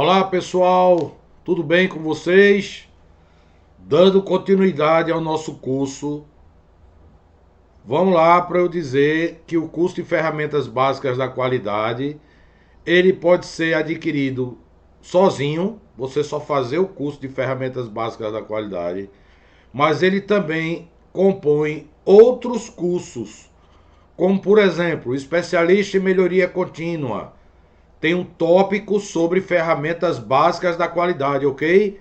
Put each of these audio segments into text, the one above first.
Olá pessoal, tudo bem com vocês? Dando continuidade ao nosso curso, vamos lá para eu dizer que o curso de ferramentas básicas da qualidade, ele pode ser adquirido sozinho, você só fazer o curso de ferramentas básicas da qualidade, mas ele também compõe outros cursos, como por exemplo, especialista em melhoria contínua, tem um tópico sobre ferramentas básicas da qualidade, ok?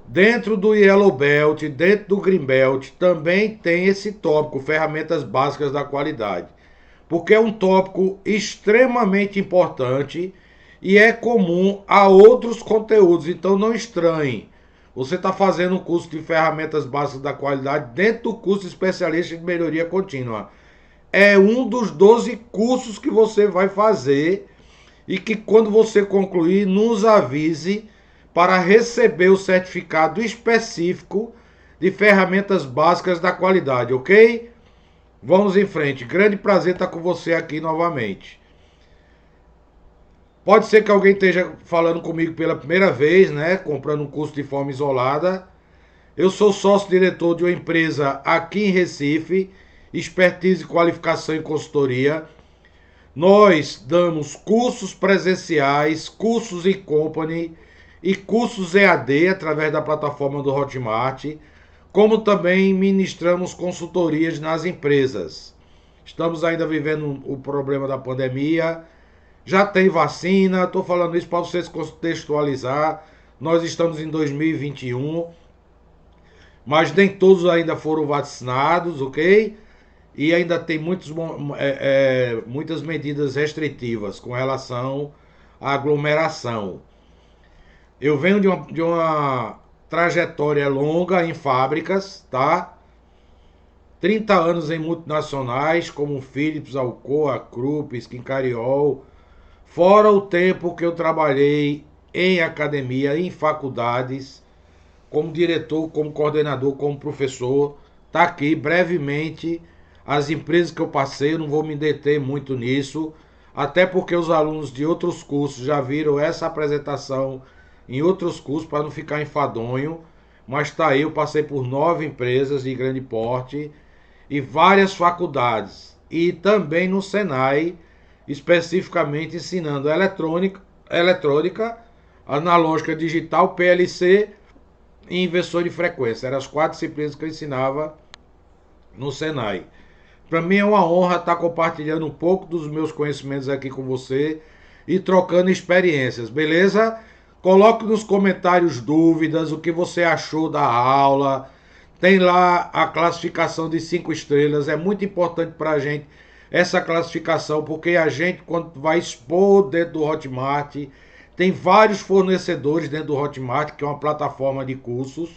Dentro do Yellow Belt, dentro do Green Belt, também tem esse tópico, ferramentas básicas da qualidade. Porque é um tópico extremamente importante e é comum a outros conteúdos, então não estranhe. Você está fazendo um curso de ferramentas básicas da qualidade dentro do curso de especialista de melhoria contínua. É um dos 12 cursos que você vai fazer e que quando você concluir, nos avise para receber o certificado específico de ferramentas básicas da qualidade, ok? Vamos em frente. Grande prazer estar com você aqui novamente. Pode ser que alguém esteja falando comigo pela primeira vez, né? Comprando um curso de forma isolada. Eu sou sócio-diretor de uma empresa aqui em Recife, expertise, qualificação e consultoria. Nós damos cursos presenciais, cursos em company e cursos EAD através da plataforma do Hotmart, como também ministramos consultorias nas empresas. Estamos ainda vivendo o problema da pandemia, já tem vacina, estou falando isso para vocês contextualizar. Nós estamos em 2021, mas nem todos ainda foram vacinados, ok? E ainda tem muitas medidas restritivas com relação à aglomeração. Eu venho de uma trajetória longa em fábricas, tá? 30 anos em multinacionais como Philips, Alcoa, Krupp, Skincariol. Fora o tempo que eu trabalhei em academia, em faculdades, como diretor, como coordenador, como professor. Tá aqui brevemente as empresas que eu passei, eu não vou me deter muito nisso, até porque os alunos de outros cursos já viram essa apresentação em outros cursos para não ficar enfadonho. Mas tá aí, eu passei por 9 empresas de grande porte e várias faculdades. E também no Senai, especificamente ensinando eletrônica, analógica digital, PLC e inversor de frequência. Eram as 4 disciplinas que eu ensinava no Senai. Para mim é uma honra estar compartilhando um pouco dos meus conhecimentos aqui com você e trocando experiências, beleza? Coloque nos comentários dúvidas, o que você achou da aula. Tem lá a classificação de 5 estrelas, é muito importante para a gente essa classificação, porque a gente, quando vai expor dentro do Hotmart, tem vários fornecedores dentro do Hotmart, que é uma plataforma de cursos.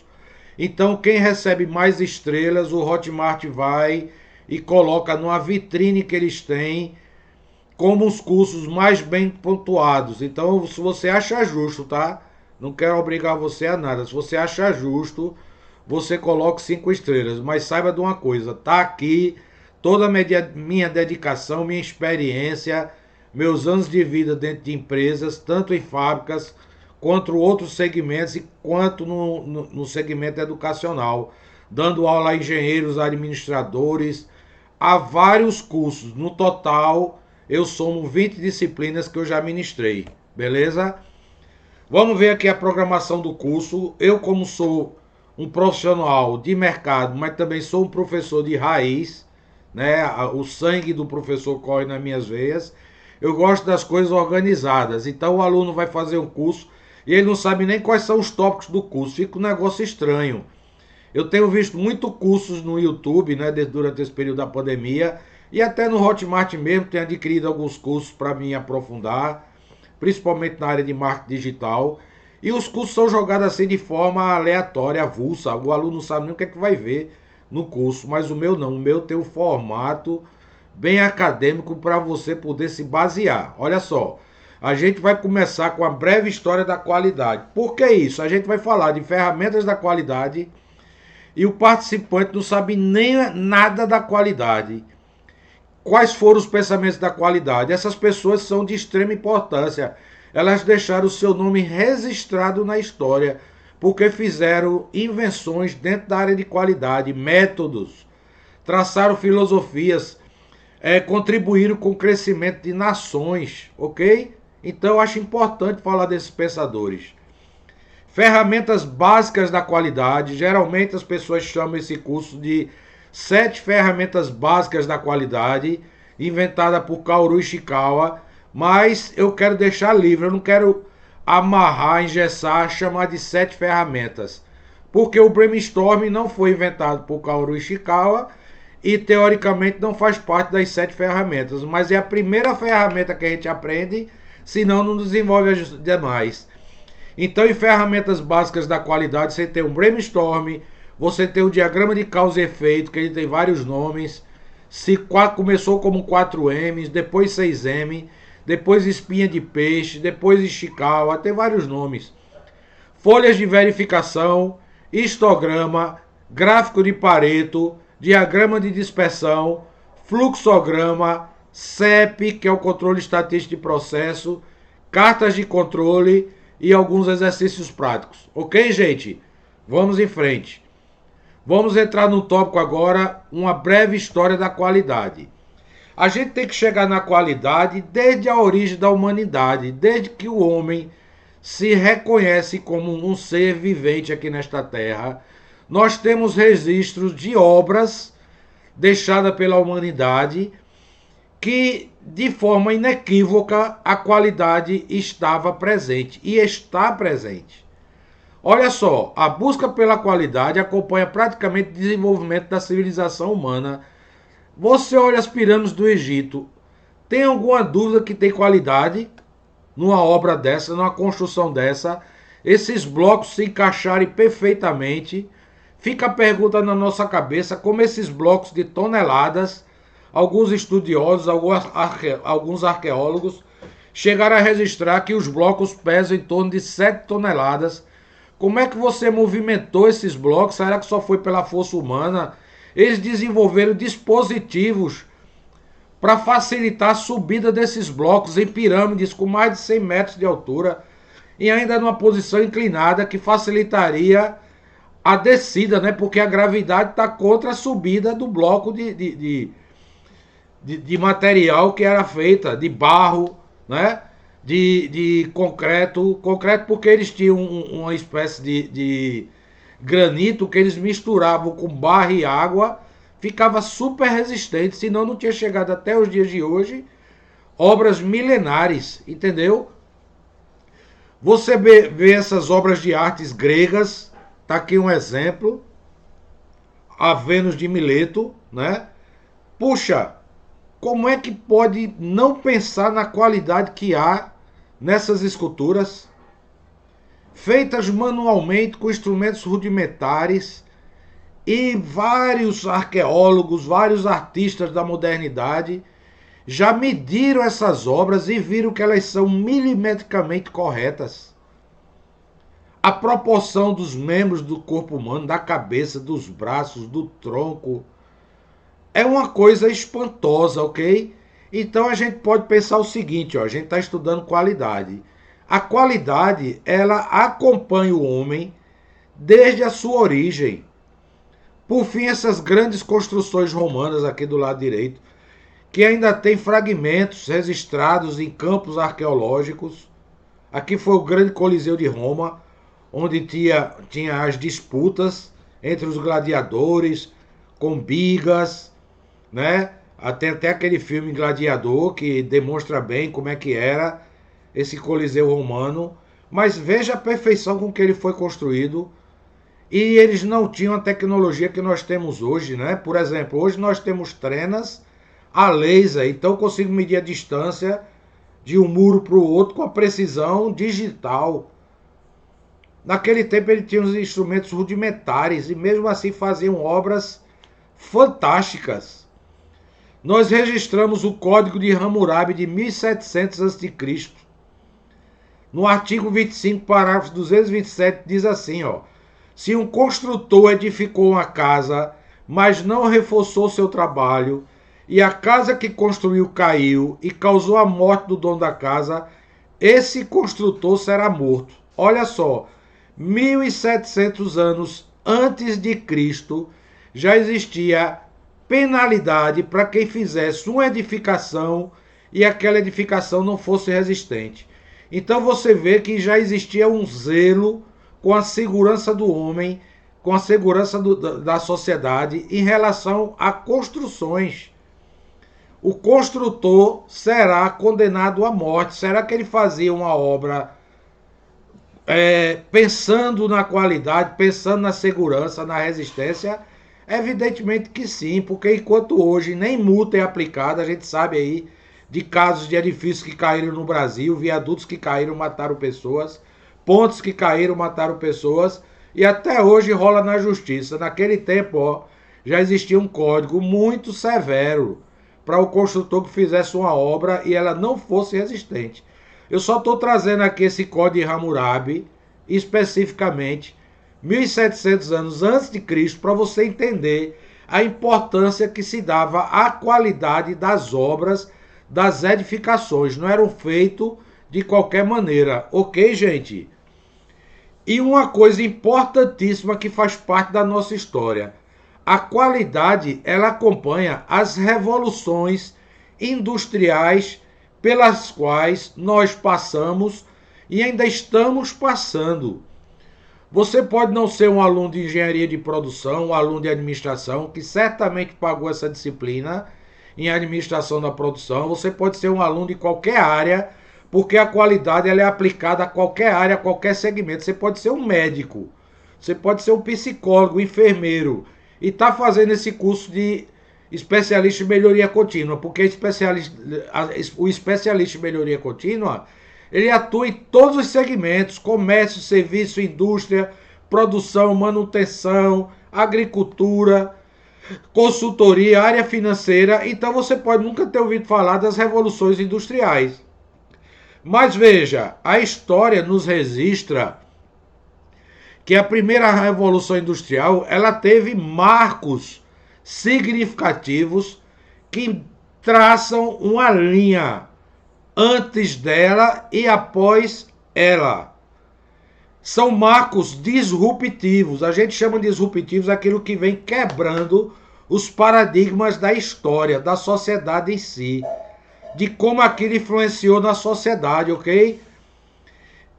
Então, quem recebe mais estrelas, o Hotmart vai e coloca numa vitrine que eles têm como os cursos mais bem pontuados. Então, se você acha justo, tá? Não quero obrigar você a nada. Se você acha justo, você coloque 5 estrelas. Mas saiba de uma coisa, tá aqui toda a minha dedicação, minha experiência, meus anos de vida dentro de empresas, tanto em fábricas, quanto outros segmentos e quanto no segmento educacional, dando aula a engenheiros, administradores, há vários cursos. No total, eu somo 20 disciplinas que eu já ministrei, beleza? Vamos ver aqui a programação do curso. Eu, como sou um profissional de mercado, mas também sou um professor de raiz, né? O sangue do professor corre nas minhas veias. Eu gosto das coisas organizadas. Então o aluno vai fazer um curso e ele não sabe nem quais são os tópicos do curso. Fica um negócio estranho. Eu tenho visto muito cursos no YouTube, né, durante esse período da pandemia, e até no Hotmart mesmo tenho adquirido alguns cursos para me aprofundar, principalmente na área de marketing digital. E os cursos são jogados assim de forma aleatória, avulsa. O aluno não sabe nem o que é que vai ver no curso, mas o meu não. O meu tem um formato bem acadêmico para você poder se basear. Olha só, a gente vai começar com a breve história da qualidade. Por que isso? A gente vai falar de ferramentas da qualidade e o participante não sabe nem nada da qualidade. Quais foram os pensamentos da qualidade? Essas pessoas são de extrema importância. elas deixaram o seu nome registrado na história, porque fizeram invenções dentro da área de qualidade, métodos, traçaram filosofias, contribuíram com o crescimento de nações, ok? Então eu acho importante falar desses pensadores. Ferramentas básicas da qualidade, geralmente as pessoas chamam esse curso de 7 ferramentas básicas da qualidade, inventada por Kaoru Ishikawa, mas eu quero deixar livre, eu não quero amarrar, engessar, chamar de 7 ferramentas, porque o brainstorming não foi inventado por Kaoru Ishikawa e teoricamente não faz parte das 7 ferramentas, mas é a primeira ferramenta que a gente aprende, senão não desenvolve as demais. Então, em ferramentas básicas da qualidade, você tem um brainstorming, você tem o diagrama de causa e efeito, que ele tem vários nomes. Começou como 4M, depois 6M, depois espinha de peixe, depois Ishikawa, tem vários nomes. Folhas de verificação, histograma, gráfico de Pareto, diagrama de dispersão, fluxograma, CEP, que é o controle estatístico de processo, cartas de controle e alguns exercícios práticos. Ok, gente? Vamos em frente. Vamos entrar no tópico agora, uma breve história da qualidade. A gente tem que chegar na qualidade desde a origem da humanidade, desde que o homem se reconhece como um ser vivente aqui nesta terra. Nós temos registros de obras deixadas pela humanidade que, de forma inequívoca, a qualidade estava presente e está presente. Olha só, a busca pela qualidade acompanha praticamente o desenvolvimento da civilização humana. Você olha as pirâmides do Egito, tem alguma dúvida que tem qualidade numa obra dessa, numa construção dessa? Esses blocos se encaixarem perfeitamente. Fica a pergunta na nossa cabeça como esses blocos de toneladas, alguns estudiosos, alguns arqueólogos, chegaram a registrar que os blocos pesam em torno de 7 toneladas. Como é que você movimentou esses blocos? Será que só foi pela força humana? Eles desenvolveram dispositivos para facilitar a subida desses blocos em pirâmides com mais de 100 metros de altura e ainda numa posição inclinada que facilitaria a descida, né? Porque a gravidade está contra a subida do bloco de material que era feita, de barro, né? De concreto porque eles tinham uma espécie de granito que eles misturavam com barro e água, ficava super resistente, senão não tinha chegado até os dias de hoje obras milenares, entendeu? Você vê essas obras de artes gregas, tá aqui um exemplo, a Vênus de Mileto, né? Puxa, como é que pode não pensar na qualidade que há nessas esculturas, feitas manualmente com instrumentos rudimentares, e vários arqueólogos, vários artistas da modernidade já mediram essas obras e viram que elas são milimetricamente corretas. A proporção dos membros do corpo humano, da cabeça, dos braços, do tronco, é uma coisa espantosa, ok? Então a gente pode pensar o seguinte, ó, a gente está estudando qualidade. A qualidade, ela acompanha o homem desde a sua origem. Por fim, essas grandes construções romanas aqui do lado direito, que ainda tem fragmentos registrados em campos arqueológicos. Aqui foi o grande Coliseu de Roma, onde tinha as disputas entre os gladiadores, com bigas, né? Até aquele filme Gladiador, que demonstra bem como é que era esse Coliseu romano. Mas veja a perfeição com que ele foi construído. E eles não tinham a tecnologia que nós temos hoje, né? Por exemplo, hoje nós temos trenas a laser, então eu consigo medir a distância de um muro para o outro com a precisão digital. Naquele tempo ele tinha os instrumentos rudimentares e mesmo assim faziam obras fantásticas. Nós registramos o Código de Hammurabi de 1700 a.C. No artigo 25, parágrafo 227, diz assim, ó: se um construtor edificou uma casa, mas não reforçou seu trabalho, e a casa que construiu caiu e causou a morte do dono da casa, esse construtor será morto. Olha só, 1.700 anos antes de Cristo já existia penalidade para quem fizesse uma edificação e aquela edificação não fosse resistente. Então você vê que já existia um zelo com a segurança do homem, com a segurança da sociedade em relação a construções. O construtor será condenado à morte. Será que ele fazia uma obra pensando na qualidade, pensando na segurança, na resistência? Evidentemente que sim, porque enquanto hoje nem multa é aplicada, a gente sabe aí de casos de edifícios que caíram no Brasil, viadutos que caíram, mataram pessoas, pontes que caíram, mataram pessoas, e até hoje rola na justiça. Naquele tempo, já existia um código muito severo para o construtor que fizesse uma obra e ela não fosse resistente. Eu só estou trazendo aqui esse código de Hammurabi, especificamente, 1.700 anos antes de Cristo, para você entender a importância que se dava à qualidade das obras, das edificações. Não eram feitos de qualquer maneira. Ok, gente? E uma coisa importantíssima que faz parte da nossa história. A qualidade, ela acompanha as revoluções industriais pelas quais nós passamos e ainda estamos passando. Você pode não ser um aluno de engenharia de produção, um aluno de administração, que certamente pagou essa disciplina em administração da produção. Você pode ser um aluno de qualquer área, porque a qualidade ela é aplicada a qualquer área, a qualquer segmento. Você pode ser um médico, você pode ser um psicólogo, um enfermeiro, e está fazendo esse curso de especialista em melhoria contínua, porque o especialista em melhoria contínua, ele atua em todos os segmentos: comércio, serviço, indústria, produção, manutenção, agricultura, consultoria, área financeira. Então você pode nunca ter ouvido falar das revoluções industriais. Mas veja, a história nos registra que a primeira revolução industrial, ela teve marcos significativos que traçam uma linha antes dela e após ela. São marcos disruptivos. A gente chama de disruptivos aquilo que vem quebrando os paradigmas da história, da sociedade em si, de como aquilo influenciou na sociedade, ok?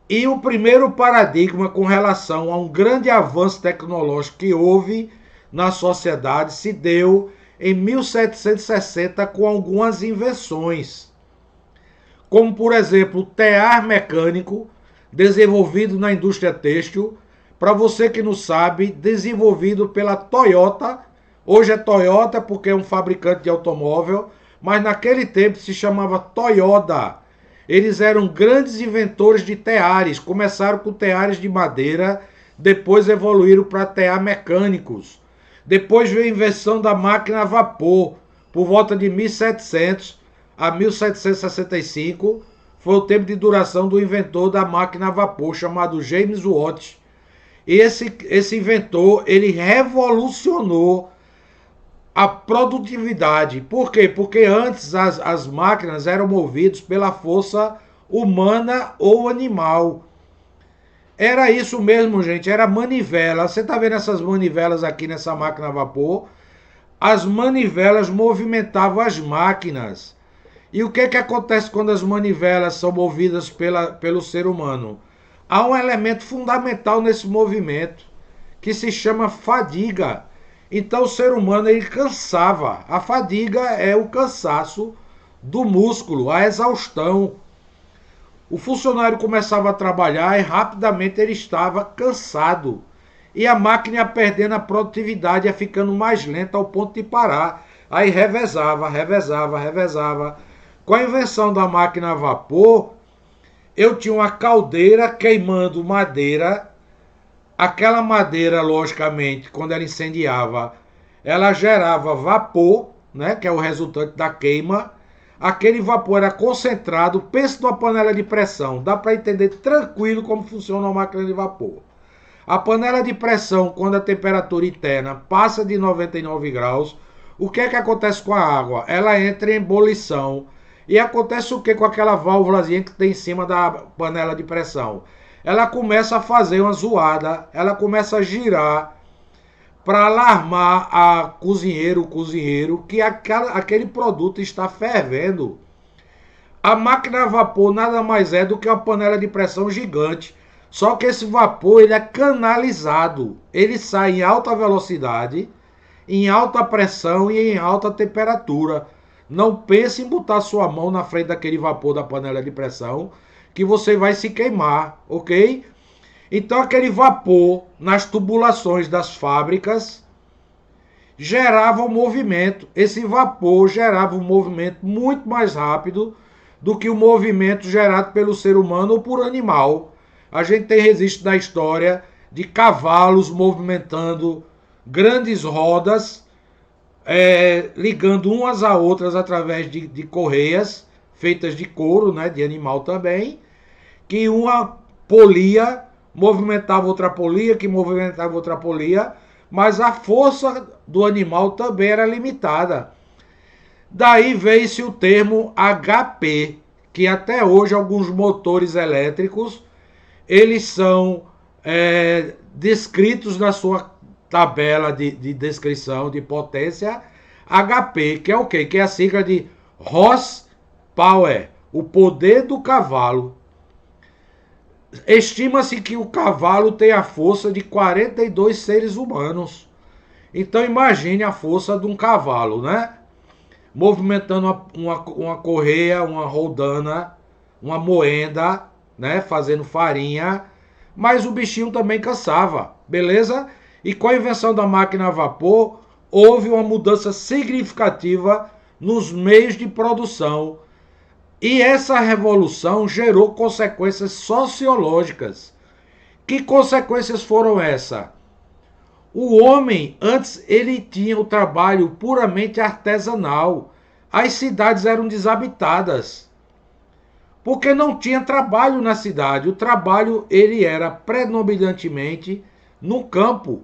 E o primeiro paradigma com relação a um grande avanço tecnológico que houve na sociedade se deu em 1760 com algumas invenções, como por exemplo o tear mecânico, desenvolvido na indústria têxtil. Para você que não sabe, desenvolvido pela Toyota. Hoje é Toyota porque é um fabricante de automóvel, mas naquele tempo se chamava Toyota. Eles eram grandes inventores de teares. Começaram com teares de madeira, depois evoluíram para tear mecânicos. Depois veio a invenção da máquina a vapor, por volta de 1700 a 1765. Foi o tempo de duração do inventor da máquina a vapor, chamado James Watt. Esse inventor, ele revolucionou a produtividade. Por quê? Porque antes as máquinas eram movidas pela força humana ou animal. Era isso mesmo, gente, era manivela. Você está vendo essas manivelas aqui nessa máquina a vapor? As manivelas movimentavam as máquinas. E o que acontece quando as manivelas são movidas pelo ser humano? Há um elemento fundamental nesse movimento, que se chama fadiga. Então o ser humano ele cansava. A fadiga é o cansaço do músculo, a exaustão. O funcionário começava a trabalhar e rapidamente ele estava cansado. E a máquina ia perdendo a produtividade, ia ficando mais lenta ao ponto de parar. Aí revezava. Com a invenção da máquina a vapor, eu tinha uma caldeira queimando madeira. Aquela madeira, logicamente, quando ela incendiava, ela gerava vapor, né, que é o resultante da queima. Aquele vapor era concentrado. Pense numa panela de pressão. Dá para entender tranquilo como funciona uma máquina de vapor. A panela de pressão, quando a temperatura interna passa de 99 graus, o que acontece com a água? Ela entra em ebulição. E acontece o que com aquela válvulazinha que tem em cima da panela de pressão? Ela começa a fazer uma zoada, ela começa a girar para alarmar a cozinheiro, o cozinheiro, que aquele produto está fervendo. A máquina a vapor nada mais é do que uma panela de pressão gigante. Só que esse vapor ele é canalizado. Ele sai em alta velocidade, em alta pressão e em alta temperatura. Não pense em botar sua mão na frente daquele vapor da panela de pressão, que você vai se queimar, ok? Então aquele vapor nas tubulações das fábricas gerava um movimento. Esse vapor gerava um movimento muito mais rápido do que o movimento gerado pelo ser humano ou por animal. A gente tem registro da história de cavalos movimentando grandes rodas, ligando umas a outras através de correias feitas de couro, né, de animal também, que uma polia movimentava outra polia, que movimentava outra polia, mas a força do animal também era limitada. Daí veio-se o termo HP, que até hoje alguns motores elétricos eles são descritos na sua tabela de descrição de potência HP, que é o quê? Que é a sigla de horsepower, o poder do cavalo. Estima-se que o cavalo tem a força de 42 seres humanos. Então imagine a força de um cavalo, né? Movimentando uma correia, uma roldana, uma moenda, né? Fazendo farinha. Mas o bichinho também cansava, beleza? E com a invenção da máquina a vapor, houve uma mudança significativa nos meios de produção. E essa revolução gerou consequências sociológicas. Que consequências foram essas? O homem, antes, ele tinha o trabalho puramente artesanal. As cidades eram desabitadas. Porque não tinha trabalho na cidade. O trabalho, ele era predominantemente no campo,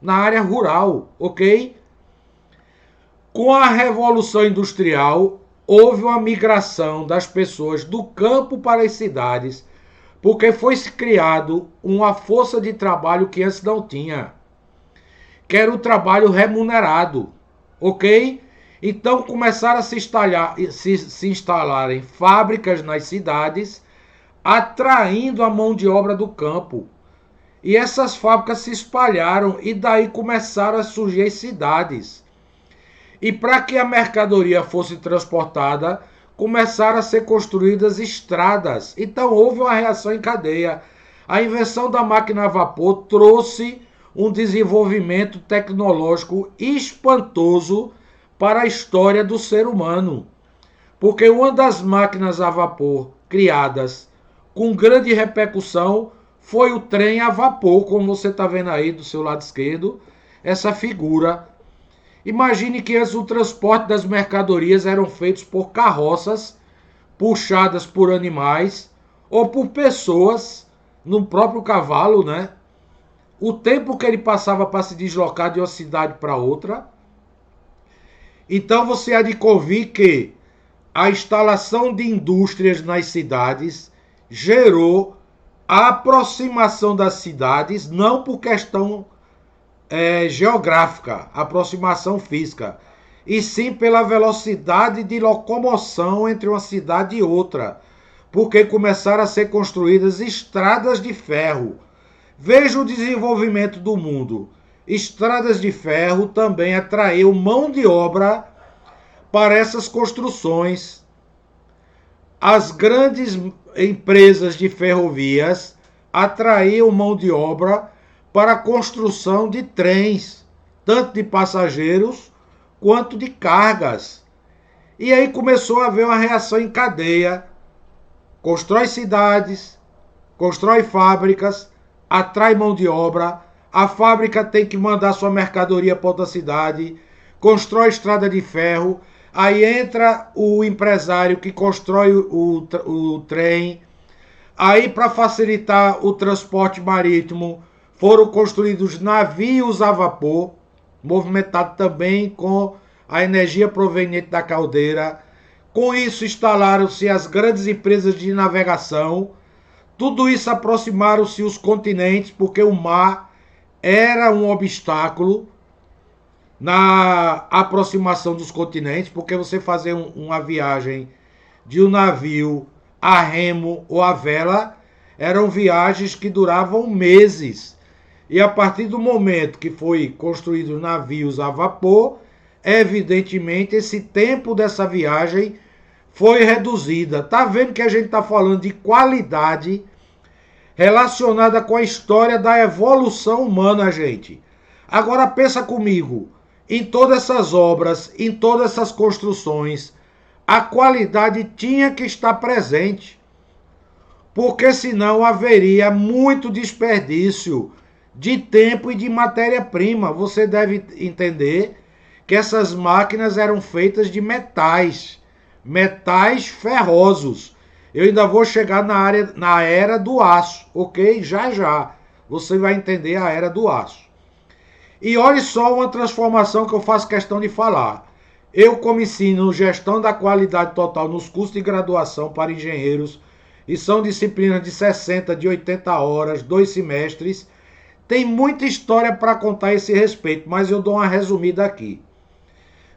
na área rural, ok? Com a Revolução Industrial, houve uma migração das pessoas do campo para as cidades, porque foi criado uma força de trabalho que antes não tinha, que era o trabalho remunerado, ok? Então começaram a se instalarem fábricas nas cidades, atraindo a mão de obra do campo. E essas fábricas se espalharam e daí começaram a surgir as cidades. E para que a mercadoria fosse transportada, começaram a ser construídas estradas. Então houve uma reação em cadeia. A invenção da máquina a vapor trouxe um desenvolvimento tecnológico espantoso para a história do ser humano. Porque uma das máquinas a vapor criadas com grande repercussão foi o trem a vapor, como você está vendo aí do seu lado esquerdo, essa figura. Imagine que antes o transporte das mercadorias eram feitos por carroças puxadas por animais ou por pessoas no próprio cavalo, né? O tempo que ele passava para se deslocar de uma cidade para outra. Então você há de convir que a instalação de indústrias nas cidades gerou a aproximação das cidades, não por questão geográfica, aproximação física, e sim pela velocidade de locomoção entre uma cidade e outra, porque começaram a ser construídas estradas de ferro. Veja o desenvolvimento do mundo. Estradas de ferro também atraiu mão de obra para essas construções. As grandes empresas de ferrovias atraíam mão de obra para a construção de trens, tanto de passageiros quanto de cargas. E aí começou a haver uma reação em cadeia. Constrói cidades, constrói fábricas, atrai mão de obra, a fábrica tem que mandar sua mercadoria para outra cidade, constrói estrada de ferro, aí entra o empresário que constrói o trem, aí para facilitar o transporte marítimo, foram construídos navios a vapor, movimentados também com a energia proveniente da caldeira, Com isso instalaram-se as grandes empresas de navegação. Tudo isso aproximaram-se os continentes, porque o mar era um obstáculo na aproximação dos continentes, porque você fazer uma viagem de um navio a remo ou a vela eram viagens que duravam meses. E a partir do momento que foi construído navios a vapor, evidentemente esse tempo dessa viagem foi reduzida. Tá vendo que a gente está falando de qualidade relacionada com a história da evolução humana, gente. Agora pensa comigo, em todas essas obras, em todas essas construções, a qualidade tinha que estar presente, porque senão haveria muito desperdício de tempo e de matéria-prima. Você deve entender que essas máquinas eram feitas de metais ferrosos. Eu ainda vou chegar na era do aço, ok? Já já você vai entender a era do aço. E olhe só uma transformação que eu faço questão de falar. Eu, como ensino gestão da qualidade total nos cursos de graduação para engenheiros, e são disciplinas de 60, de 80 horas, 2 semestres, tem muita história para contar a esse respeito, mas eu dou uma resumida aqui.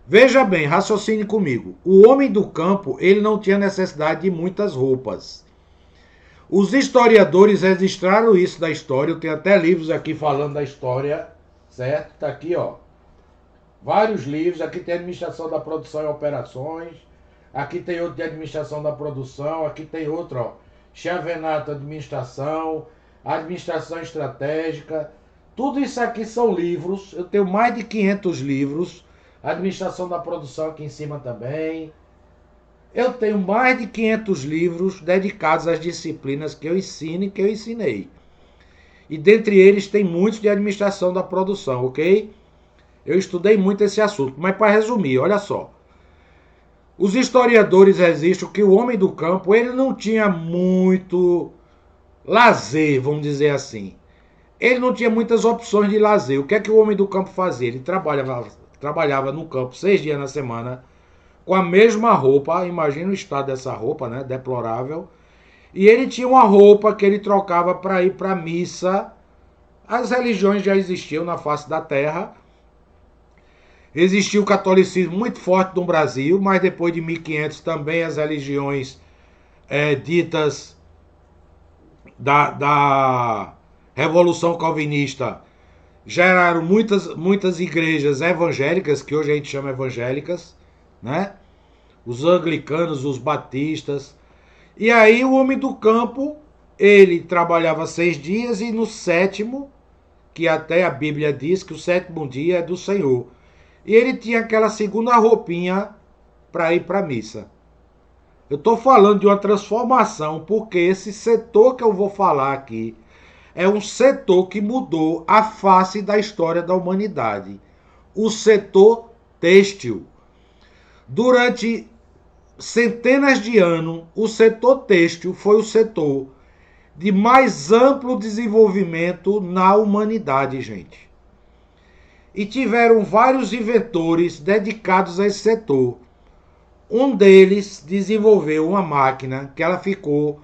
Veja bem, raciocine comigo. O homem do campo, ele não tinha necessidade de muitas roupas. Os historiadores registraram isso da história. Eu tenho até livros aqui falando da história, certo? Tá aqui, ó. Vários livros. Aqui tem administração da produção e operações. Aqui tem outro de administração da produção. Aqui tem outro, ó. Chavenato administração, administração estratégica. Tudo isso aqui são livros. Eu tenho mais de 500 livros. Administração da produção aqui em cima também. Eu tenho mais de 500 livros dedicados às disciplinas que eu ensino e que eu ensinei. E dentre eles tem muitos de administração da produção, ok? Eu estudei muito esse assunto. Mas para resumir, olha só. Os historiadores registram que o homem do campo, ele não tinha muito lazer, vamos dizer assim. Ele não tinha muitas opções de lazer. O que é que o homem do campo fazia? Ele trabalhava no campo 6 dias na semana, com a mesma roupa. Imagina o estado dessa roupa, né? Deplorável. E ele tinha uma roupa que ele trocava para ir para a missa. As religiões já existiam na face da terra. Existia o catolicismo muito forte no Brasil, mas depois de 1500 também as religiões ditas da Revolução Calvinista geraram muitas igrejas evangélicas, que hoje a gente chama evangélicas, né? Os anglicanos, os batistas. E aí o homem do campo, ele trabalhava 6 dias e no sétimo, que até a Bíblia diz que o sétimo dia é do Senhor. E ele tinha aquela segunda roupinha para ir para a missa. Eu estou falando de uma transformação, porque esse setor que eu vou falar aqui é um setor que mudou a face da história da humanidade. O setor têxtil. Durante centenas de anos, o setor têxtil foi o setor de mais amplo desenvolvimento na humanidade, gente. E tiveram vários inventores dedicados a esse setor. Um deles desenvolveu uma máquina que ela ficou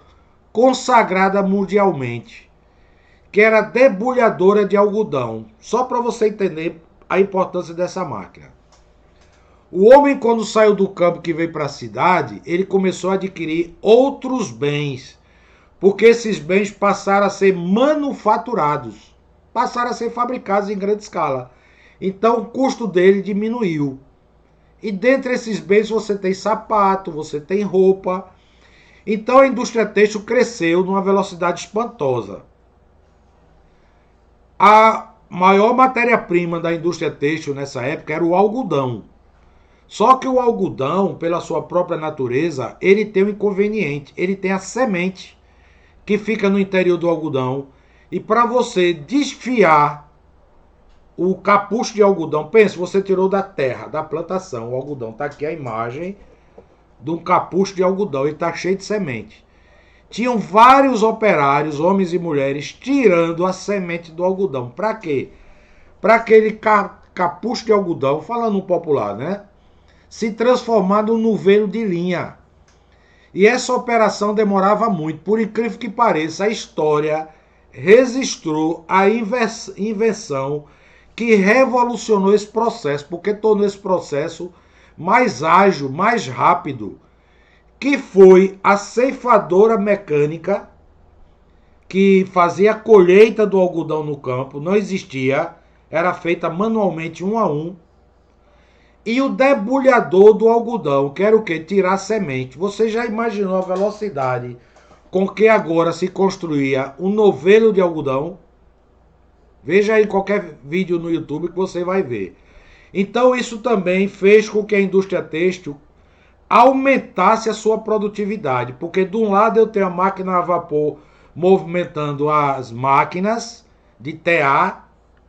consagrada mundialmente, que era debulhadora de algodão. Só para você entender a importância dessa máquina. O homem, quando saiu do campo que veio para a cidade, ele começou a adquirir outros bens, porque esses bens passaram a ser manufaturados, passaram a ser fabricados em grande escala. Então o custo dele diminuiu. E dentre esses bens você tem sapato, você tem roupa. Então a indústria têxtil cresceu numa velocidade espantosa. A maior matéria-prima da indústria têxtil nessa época era o algodão. Só que o algodão, pela sua própria natureza, ele tem um inconveniente. Ele tem a semente que fica no interior do algodão. E para você desfiar o capucho de algodão, pense, você tirou da terra, da plantação, o algodão. Está aqui a imagem de um capucho de algodão, ele está cheio de semente. Tinham vários operários, homens e mulheres, tirando a semente do algodão. Para quê? Para aquele capucho de algodão, falando no popular, né? se transformar no novelo de linha. E essa operação demorava muito. Por incrível que pareça, a história registrou a invenção que revolucionou esse processo, porque tornou esse processo mais ágil, mais rápido, que foi a ceifadora mecânica, que fazia a colheita do algodão no campo, não existia, era feita manualmente um a um. E o debulhador do algodão, que era o quê? Tirar a semente. Você já imaginou a velocidade com que agora se construía um novelo de algodão? Veja aí qualquer vídeo no YouTube que você vai ver. Então isso também fez com que a indústria têxtil aumentasse a sua produtividade, porque de um lado eu tenho a máquina a vapor movimentando as máquinas de TA,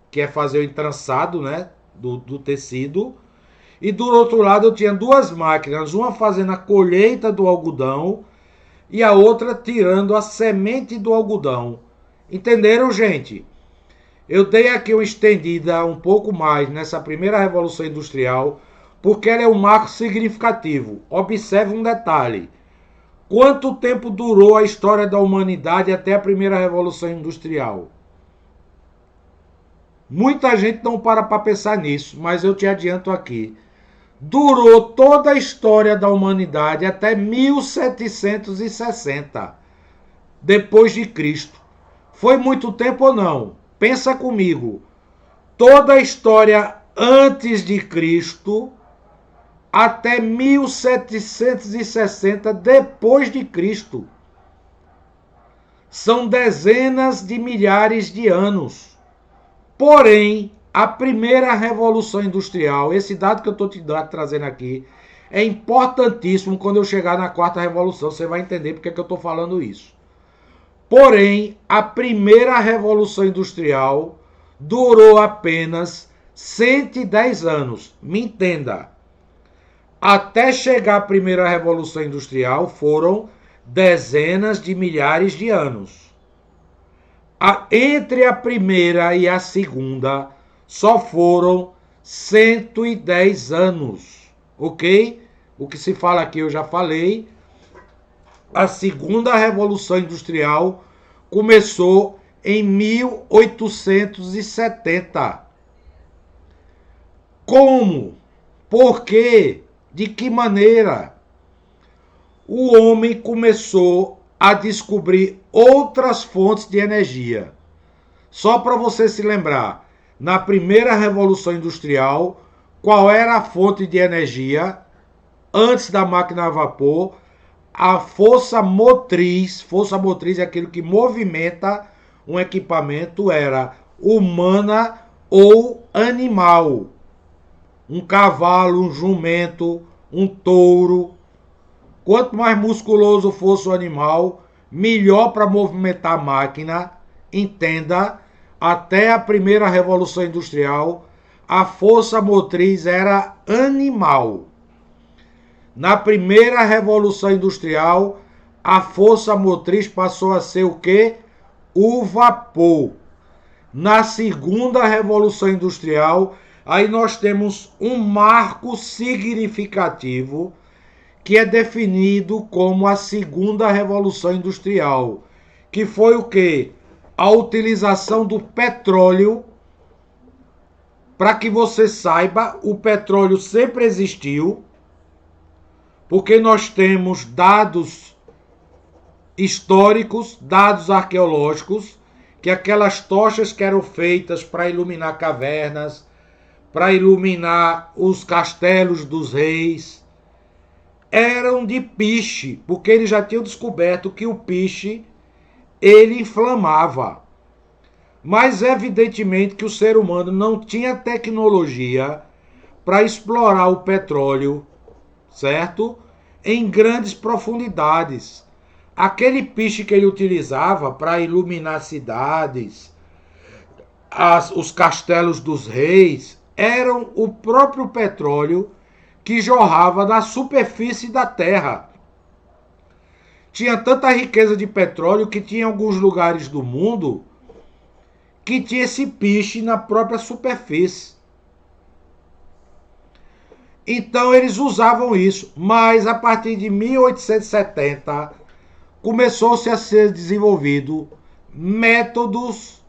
que é fazer o entrançado, né, do tecido, e do outro lado eu tinha duas máquinas, uma fazendo a colheita do algodão e a outra tirando a semente do algodão. Entenderam, gente? Eu dei aqui uma estendida um pouco mais nessa primeira revolução industrial, porque ela é um marco significativo. Observe um detalhe. Quanto tempo durou a história da humanidade até a primeira revolução industrial? Muita gente não para pensar nisso, mas eu te adianto aqui. Durou toda a história da humanidade até 1760, depois de Cristo. Foi muito tempo ou não? Pensa comigo. Toda a história antes de Cristo até 1760 depois de Cristo. São dezenas de milhares de anos. Porém, a primeira revolução industrial, esse dado que eu estou te trazendo aqui, é importantíssimo. Quando eu chegar na quarta revolução, você vai entender porque que eu estou falando isso. Porém, a primeira revolução industrial durou apenas 110 anos. Me entenda. Até chegar à primeira revolução industrial foram dezenas de milhares de anos. Entre a primeira e a segunda só foram 110 anos, ok? O que se fala aqui eu já falei. A segunda revolução industrial começou em 1870. Como? Por quê? De que maneira? O homem começou a descobrir outras fontes de energia. Só para você se lembrar, na primeira revolução industrial, qual era a fonte de energia antes da máquina a vapor? A força motriz é aquilo que movimenta um equipamento, era humana ou animal. Um cavalo, um jumento, um touro. Quanto mais musculoso fosse o animal, melhor para movimentar a máquina. Entenda, até a primeira revolução industrial, a força motriz era animal. Na primeira revolução industrial, a força motriz passou a ser o quê? O vapor. Na segunda revolução industrial, aí nós temos um marco significativo que é definido como a segunda revolução industrial, que foi o quê? A utilização do petróleo. Para que você saiba, o petróleo sempre existiu, porque nós temos dados históricos, dados arqueológicos, que aquelas tochas que eram feitas para iluminar cavernas, para iluminar os castelos dos reis, eram de piche, porque eles já tinham descoberto que o piche, ele inflamava. Mas evidentemente que o ser humano não tinha tecnologia para explorar o petróleo, certo? Em grandes profundidades. Aquele piche que ele utilizava para iluminar cidades, os castelos dos reis, eram o próprio petróleo que jorrava da superfície da terra. Tinha tanta riqueza de petróleo que tinha alguns lugares do mundo que tinha esse piche na própria superfície. Então eles usavam isso, mas a partir de 1870 começou-se a ser desenvolvido métodos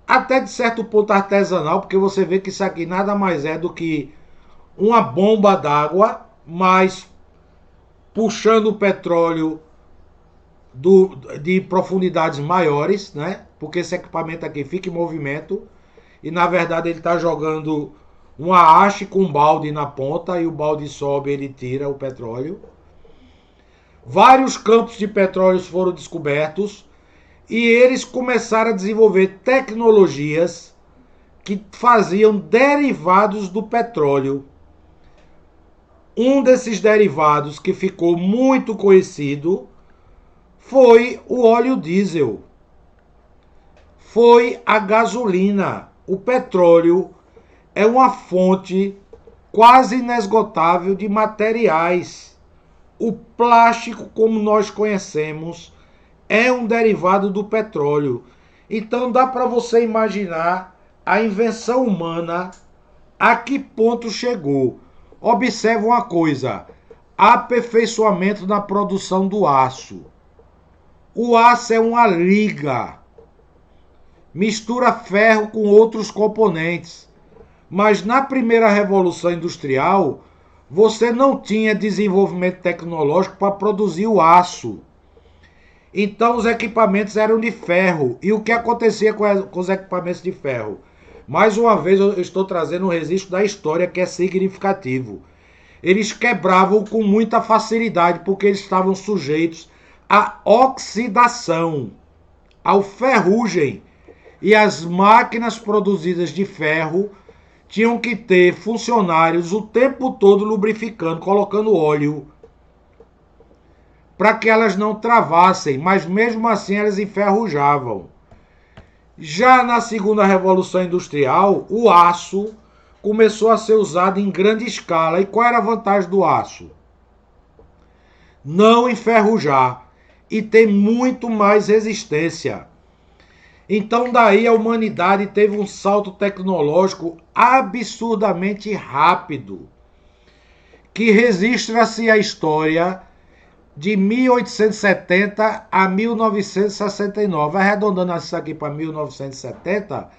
até de certo ponto artesanal, porque você vê que isso aqui nada mais é do que uma bomba d'água, mas puxando o petróleo de profundidades maiores, né? Porque esse equipamento aqui fica em movimento e na verdade ele está jogando uma haste com um balde na ponta e o balde sobe e ele tira o petróleo. Vários campos de petróleo foram descobertos e eles começaram a desenvolver tecnologias que faziam derivados do petróleo. Um desses derivados que ficou muito conhecido foi o óleo diesel, foi a gasolina. O petróleo é uma fonte quase inesgotável de materiais. O plástico, como nós conhecemos, é um derivado do petróleo. Então dá para você imaginar a invenção humana a que ponto chegou. Observe uma coisa: aperfeiçoamento na produção do aço. O aço é uma liga, mistura ferro com outros componentes. Mas na primeira revolução industrial, você não tinha desenvolvimento tecnológico para produzir o aço. Então os equipamentos eram de ferro. E o que acontecia com os equipamentos de ferro? Mais uma vez eu estou trazendo um registro da história que é significativo. Eles quebravam com muita facilidade porque eles estavam sujeitos à oxidação, ao ferrugem. E as máquinas produzidas de ferro tinham que ter funcionários o tempo todo lubrificando, colocando óleo, para que elas não travassem, mas mesmo assim elas enferrujavam. Já na segunda revolução industrial, o aço começou a ser usado em grande escala. E qual era a vantagem do aço? Não enferrujar e ter muito mais resistência. Então daí a humanidade teve um salto tecnológico absurdamente rápido, que registra-se a história de 1870 a 1969. Arredondando isso aqui para 1970,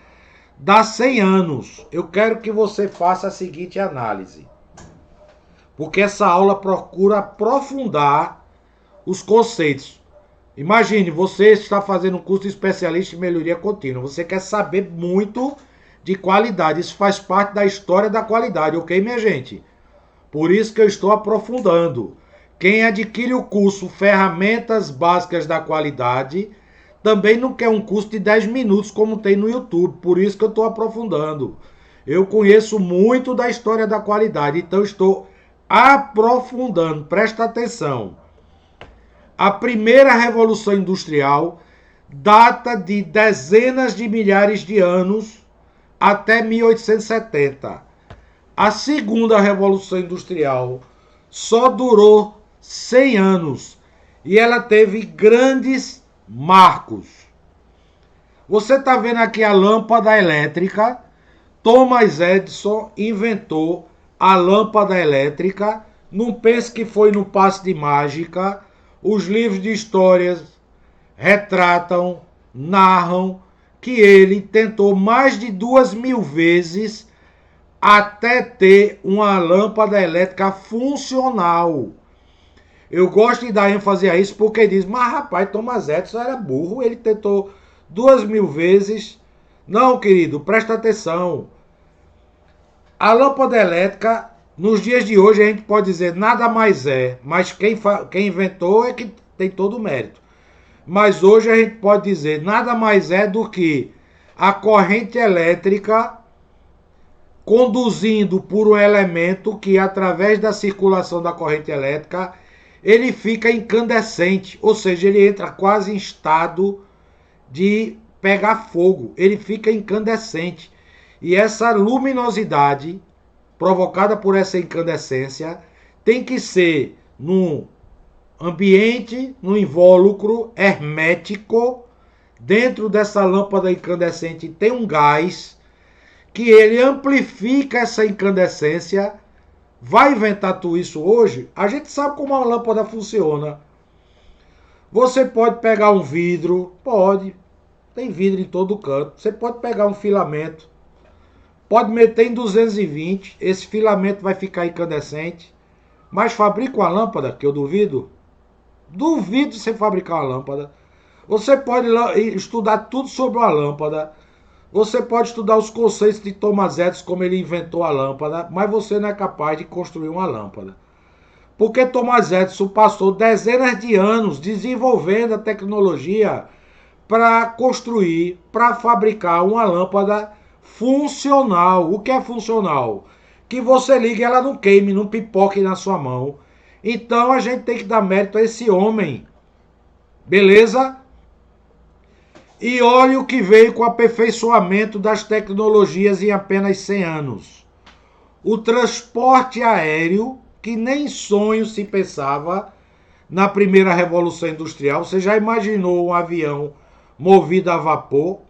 dá 100 anos. Eu quero que você faça a seguinte análise, porque essa aula procura aprofundar os conceitos. Imagine, você está fazendo um curso de especialista em melhoria contínua. Você quer saber muito de qualidade. Isso faz parte da história da qualidade, ok, minha gente? Por isso que eu estou aprofundando. Quem adquire o curso Ferramentas Básicas da Qualidade também não quer um curso de 10 minutos como tem no YouTube. Por isso que eu estou aprofundando. Eu conheço muito da história da qualidade, então estou aprofundando. Presta atenção. A primeira revolução industrial data de dezenas de milhares de anos até 1870. A segunda revolução industrial só durou 100 anos e ela teve grandes marcos. Você está vendo aqui a lâmpada elétrica. Thomas Edison inventou a lâmpada elétrica. Não pense que foi no passe de mágica. Os livros de histórias retratam, narram que ele tentou mais de 2.000 vezes até ter uma lâmpada elétrica funcional. Eu gosto de dar ênfase a isso porque diz, mas rapaz, Thomas Edison era burro, ele tentou 2.000 vezes. Não, querido, presta atenção. A lâmpada elétrica, nos dias de hoje, a gente pode dizer nada mais é, mas quem inventou é que tem todo o mérito. Mas hoje a gente pode dizer nada mais é do que a corrente elétrica conduzindo por um elemento que, através da circulação da corrente elétrica, ele fica incandescente, ou seja, ele entra quase em estado de pegar fogo, ele fica incandescente. E essa luminosidade provocada por essa incandescência tem que ser num ambiente, num invólucro hermético. Dentro dessa lâmpada incandescente tem um gás que ele amplifica essa incandescência vai inventar tudo isso hoje? A gente sabe como a lâmpada funciona. Você pode pegar um vidro, pode, tem vidro em todo canto. Você pode pegar um filamento, pode meter em 220, esse filamento vai ficar incandescente. Mas fabrica uma lâmpada, que eu duvido. Duvido você fabricar uma lâmpada. Você pode estudar tudo sobre uma lâmpada. Você pode estudar os conceitos de Thomas Edison, como ele inventou a lâmpada, mas você não é capaz de construir uma lâmpada. Porque Thomas Edison passou dezenas de anos desenvolvendo a tecnologia para construir, para fabricar uma lâmpada funcional. O que é funcional? Que você liga e ela não queime, não pipoque na sua mão. Então a gente tem que dar mérito a esse homem. Beleza? E olha o que veio com o aperfeiçoamento das tecnologias em apenas 100 anos. O transporte aéreo, que nem sonho se pensava na primeira revolução industrial. Você já imaginou um avião movido a vapor?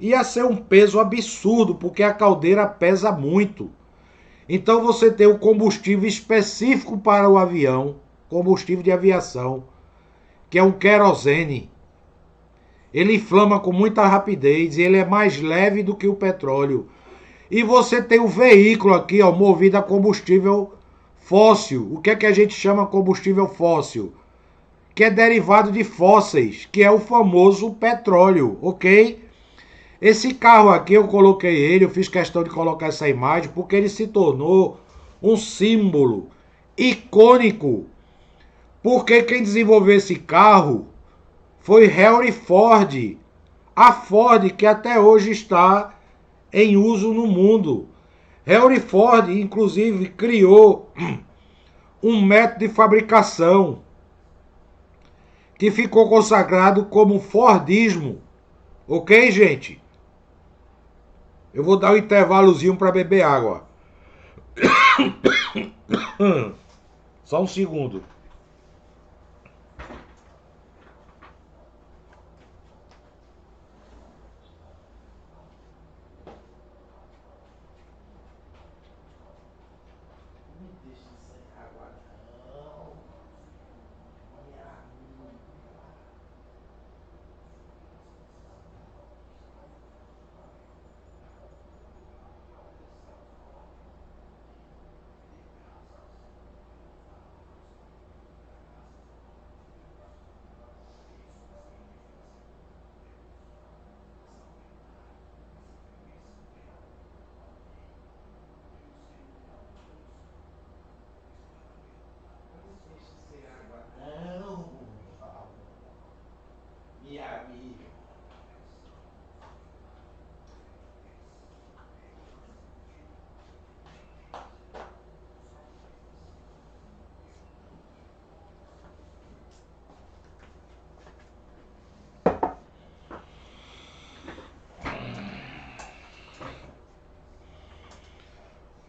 Ia ser um peso absurdo, porque a caldeira pesa muito. Então você tem o combustível específico para o avião, combustível de aviação, que é um querosene. Ele inflama com muita rapidez e ele é mais leve do que o petróleo. E você tem o veículo aqui, ó, movido a combustível fóssil. O que é que a gente chama combustível fóssil? Que é derivado de fósseis, que é o famoso petróleo, ok? Esse carro aqui eu coloquei ele, eu fiz questão de colocar essa imagem, porque ele se tornou um símbolo icônico. Porque quem desenvolveu esse carro foi Henry Ford. A Ford que até hoje está em uso no mundo. Henry Ford, inclusive, criou um método de fabricação que ficou consagrado como Fordismo. Ok, gente? Eu vou dar um intervalozinho para beber água. Só um segundo.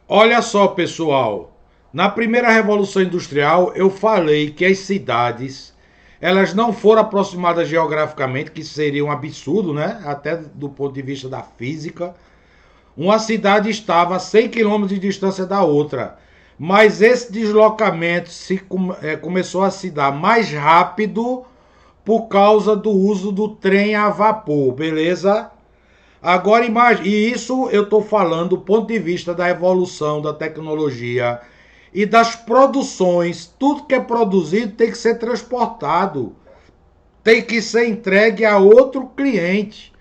Olha só, pessoal. Na primeira revolução industrial, eu falei que as cidades, elas não foram aproximadas geograficamente, que seria um absurdo, né? Até do ponto de vista da física. Uma cidade estava a 100 quilômetros de distância da outra. Mas esse deslocamento começou a se dar mais rápido por causa do uso do trem a vapor, beleza? Agora imagine, e isso eu estou falando do ponto de vista da evolução da tecnologia e das produções. Tudo que é produzido tem que ser transportado, tem que ser entregue a outro cliente,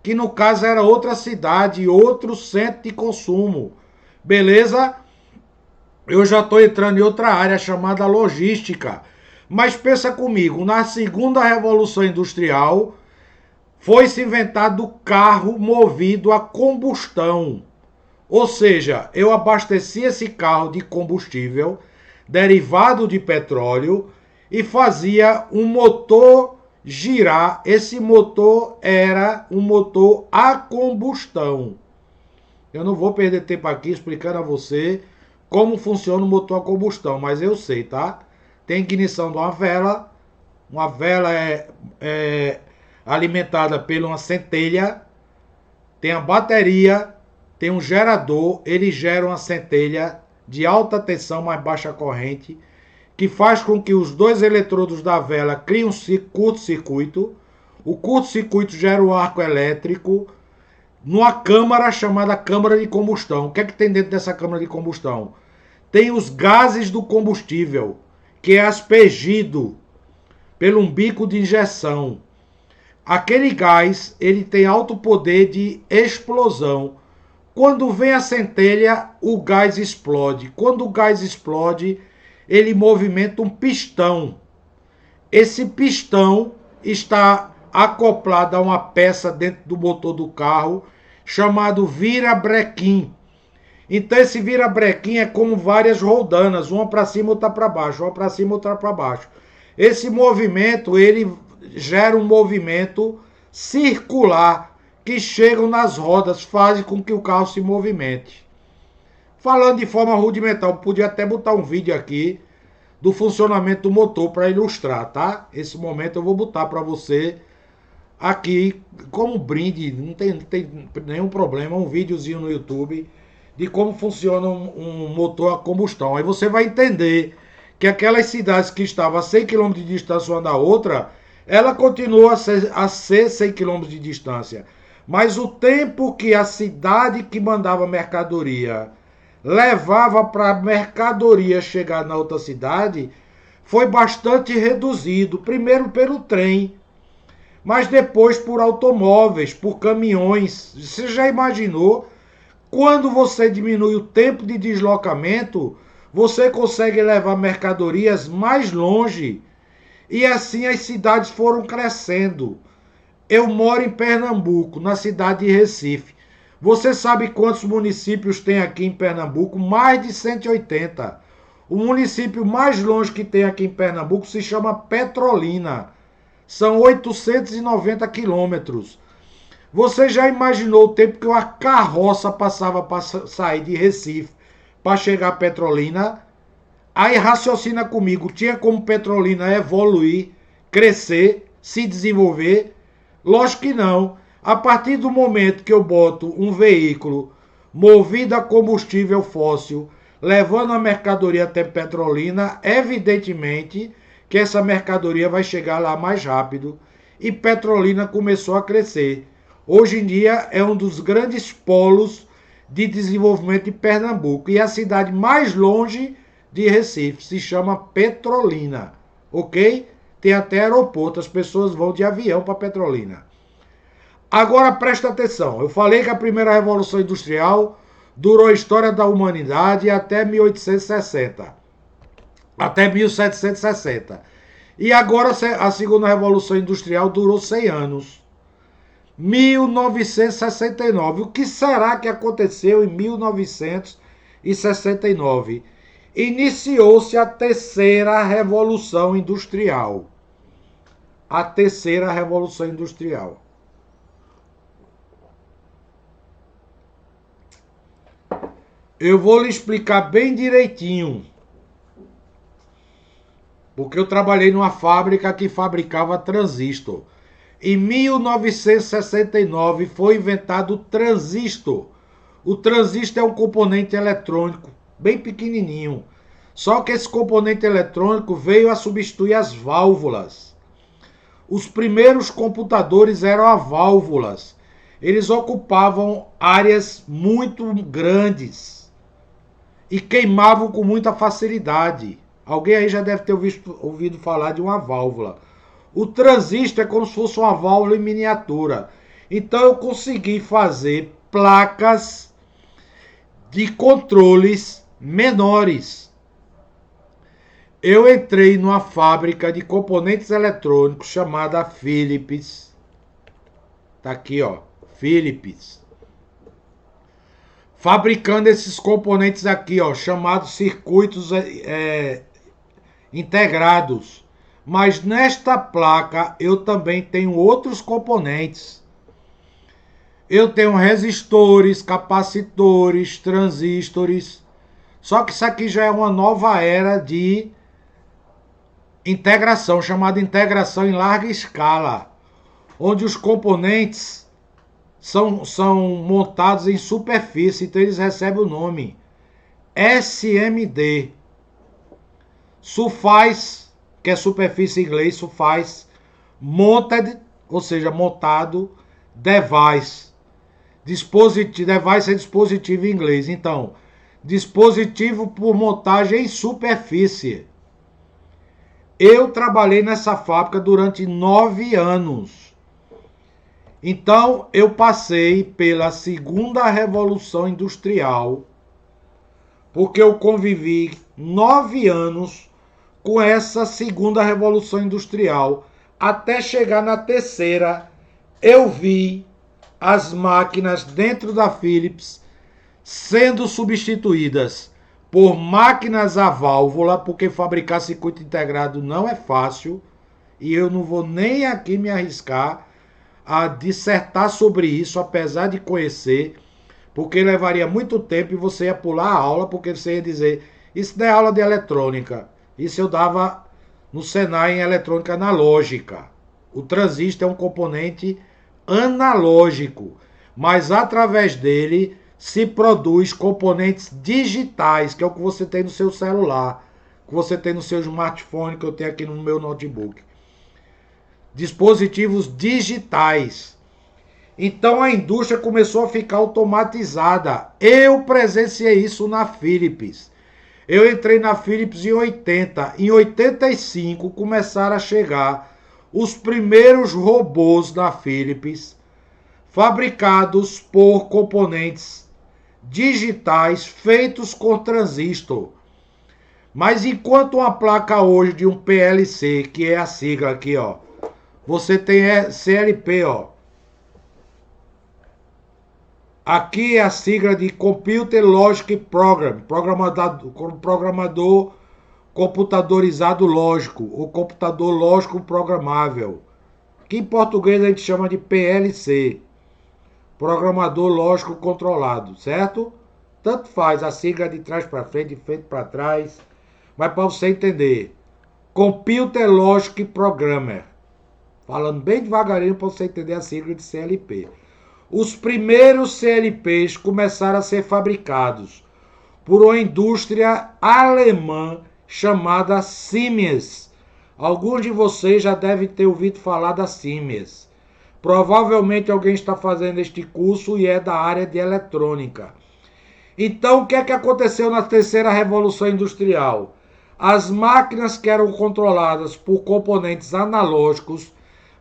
que no caso era outra cidade, outro centro de consumo. Beleza? Eu já estou entrando em outra área chamada logística. Mas pensa comigo, na segunda revolução industrial foi-se inventado o carro movido a combustão. Ou seja, eu abasteci esse carro de combustível derivado de petróleo e fazia um motor girar. Esse motor era um motor a combustão. Eu não vou perder tempo aqui explicando a você como funciona o motor a combustão, mas eu sei, tá? Tem ignição de uma vela. Uma vela é alimentada por uma centelha, tem a bateria, tem um gerador, ele gera uma centelha de alta tensão, mais baixa corrente, que faz com que os dois eletrodos da vela criem um curto-circuito. O curto-circuito gera um arco elétrico numa câmara chamada câmara de combustão. O que é que tem dentro dessa câmara de combustão? Tem os gases do combustível, que é aspergido pelo um bico de injeção. Aquele gás, ele tem alto poder de explosão. Quando vem a centelha, o gás explode. Quando o gás explode, ele movimenta um pistão. Esse pistão está acoplado a uma peça dentro do motor do carro chamado virabrequim. Então esse virabrequim é como várias roldanas, uma para cima, outra para baixo, uma para cima, outra para baixo. Esse movimento, ele gera um movimento circular que chegam nas rodas, fazem com que o carro se movimente. Falando de forma rudimentar, eu podia até botar um vídeo aqui do funcionamento do motor para ilustrar, tá? Esse momento eu vou botar para você aqui como brinde, não tem nenhum problema, um videozinho no YouTube de como funciona um motor a combustão. Aí você vai entender que aquelas cidades que estavam a 100 km de distância uma da outra, ela continua a ser 100 km de distância. Mas o tempo que a cidade que mandava mercadoria levava para a mercadoria chegar na outra cidade foi bastante reduzido. Primeiro pelo trem, mas depois por automóveis, por caminhões. Você já imaginou? Quando você diminui o tempo de deslocamento, você consegue levar mercadorias mais longe. E assim as cidades foram crescendo. Eu moro em Pernambuco, na cidade de Recife. Você sabe quantos municípios tem aqui em Pernambuco? Mais de 180. O município mais longe que tem aqui em Pernambuco se chama Petrolina. São 890 quilômetros. Você já imaginou o tempo que uma carroça passava para sair de Recife para chegar a Petrolina? Aí raciocina comigo, tinha como Petrolina evoluir, crescer, se desenvolver? Lógico que não. A partir do momento que eu boto um veículo movido a combustível fóssil, levando a mercadoria até Petrolina, evidentemente que essa mercadoria vai chegar lá mais rápido. E Petrolina começou a crescer. Hoje em dia é um dos grandes polos de desenvolvimento de Pernambuco. E a cidade mais longe de Recife se chama Petrolina. Ok? Tem até aeroporto, as pessoas vão de avião para Petrolina. Agora presta atenção, eu falei que a primeira revolução industrial durou a história da humanidade até 1860. Até 1760. E agora a segunda revolução industrial durou 100 anos. 1969. O que será que aconteceu em 1969? Iniciou-se a terceira revolução industrial. A terceira revolução industrial. Eu vou lhe explicar bem direitinho. Porque eu trabalhei numa fábrica que fabricava transistor. Em 1969 foi inventado o transistor. O transistor é um componente eletrônico bem pequenininho. Só que esse componente eletrônico veio a substituir as válvulas. Os primeiros computadores eram a válvulas. Eles ocupavam áreas muito grandes e queimavam com muita facilidade. Alguém aí já deve ter ouvido falar de uma válvula. O transistor é como se fosse uma válvula em miniatura. Então eu consegui fazer placas de controles menores. Eu entrei numa fábrica de componentes eletrônicos chamada Philips. Tá aqui, ó, Philips. Fabricando esses componentes aqui, ó, chamados circuitos integrados. Mas nesta placa eu também tenho outros componentes. Eu tenho resistores, capacitores, transistores. Só que isso aqui já é uma nova era de integração, chamada integração em larga escala, onde os componentes são montados em superfície, então eles recebem o nome SMD. Surface, que é superfície em inglês, Surface Mounted, ou seja, montado, Device. Device é dispositivo em inglês. Então, dispositivo por montagem em superfície. Eu trabalhei nessa fábrica durante 9 anos. Então, eu passei pela segunda revolução industrial, porque eu convivi 9 anos com essa segunda revolução industrial. Até chegar na terceira, eu vi as máquinas dentro da Philips sendo substituídas por máquinas a válvula, porque fabricar circuito integrado não é fácil, e eu não vou nem aqui me arriscar a dissertar sobre isso, apesar de conhecer, porque levaria muito tempo e você ia pular a aula, porque você ia dizer, isso não é aula de eletrônica, isso eu dava no Senai em eletrônica analógica. O transistor é um componente analógico, mas através dele se produz componentes digitais, que é o que você tem no seu celular, que você tem no seu smartphone, que eu tenho aqui no meu notebook. Dispositivos digitais. Então a indústria começou a ficar automatizada. Eu presenciei isso na Philips. Eu entrei na Philips em 80. Em 85 começaram a chegar os primeiros robôs da Philips, fabricados por componentes digitais feitos com transistor. Mas enquanto uma placa hoje de um PLC, que é a sigla aqui, ó, você tem CLP, ó. Aqui é a sigla de Computer Logic Program, programador computadorizado lógico, ou computador lógico programável, que em português a gente chama de PLC, programador lógico controlado, certo? Tanto faz a sigla de trás para frente, de frente para trás, mas para você entender, Computer Logic Programmer, falando bem devagarinho para você entender a sigla de CLP. Os primeiros CLPs começaram a ser fabricados por uma indústria alemã chamada Siemens. Alguns de vocês já devem ter ouvido falar da Siemens. Provavelmente alguém está fazendo este curso e é da área de eletrônica. Então, o que é que aconteceu na terceira revolução industrial? As máquinas que eram controladas por componentes analógicos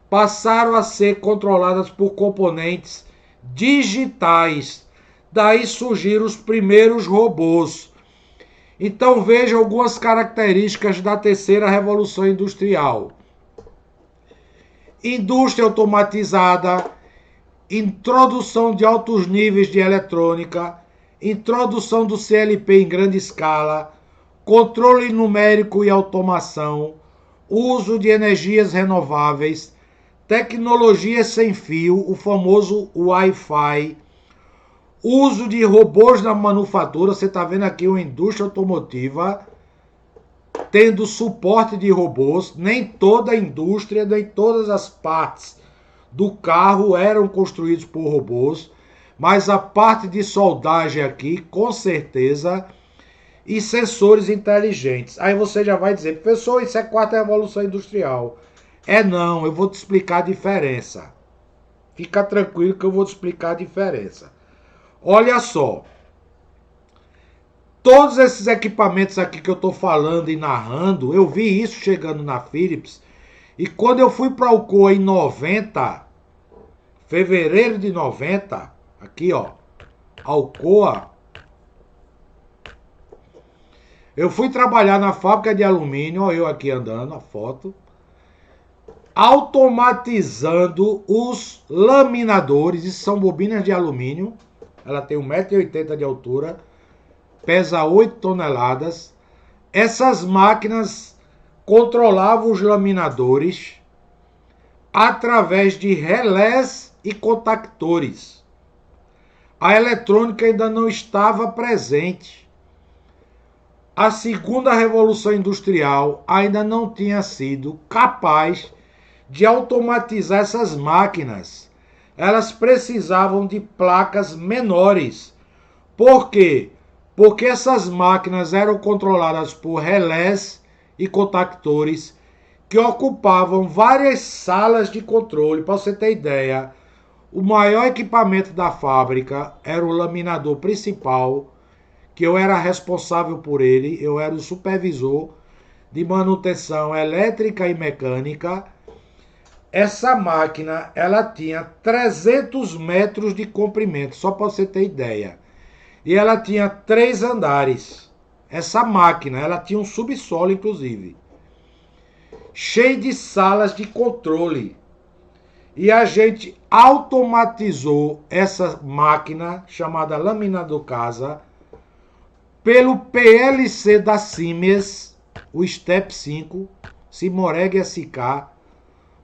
passaram a ser controladas por componentes digitais. Daí surgiram os primeiros robôs. Então veja algumas características da terceira revolução industrial. Indústria automatizada, introdução de altos níveis de eletrônica, introdução do CLP em grande escala, controle numérico e automação, uso de energias renováveis, tecnologias sem fio, o famoso Wi-Fi, uso de robôs na manufatura. Você está vendo aqui uma indústria automotiva tendo suporte de robôs. Nem toda a indústria, nem todas as partes do carro eram construídos por robôs, mas a parte de soldagem aqui, com certeza, e sensores inteligentes. Aí você já vai dizer, professor, isso é quarta revolução industrial. É não, eu vou te explicar a diferença. Fica tranquilo que eu vou te explicar a diferença. Olha só. Todos esses equipamentos aqui que eu estou falando e narrando, eu vi isso chegando na Philips. E quando eu fui para Alcoa em 90, fevereiro de 90, aqui ó, Alcoa, eu fui trabalhar na fábrica de alumínio, ó, eu aqui andando, a foto, automatizando os laminadores. Isso são bobinas de alumínio. Ela tem 1,80 m de altura, pesa 8 toneladas. Essas máquinas controlavam os laminadores através de relés e contactores. A eletrônica ainda não estava presente. A segunda revolução industrial ainda não tinha sido capaz de automatizar essas máquinas. Elas precisavam de placas menores. Por quê? porque essas máquinas eram controladas por relés e contactores que ocupavam várias salas de controle. Para você ter ideia, o maior equipamento da fábrica era o laminador principal, que eu era responsável por ele, eu era o supervisor de manutenção elétrica e mecânica. Essa máquina, ela tinha 300 metros de comprimento, só para você ter ideia. E ela tinha 3 andares. Essa máquina, ela tinha um subsolo, inclusive, cheio de salas de controle. E a gente automatizou essa máquina, chamada laminador casa, pelo PLC da Siemens, o Step 5, Simoreg SK,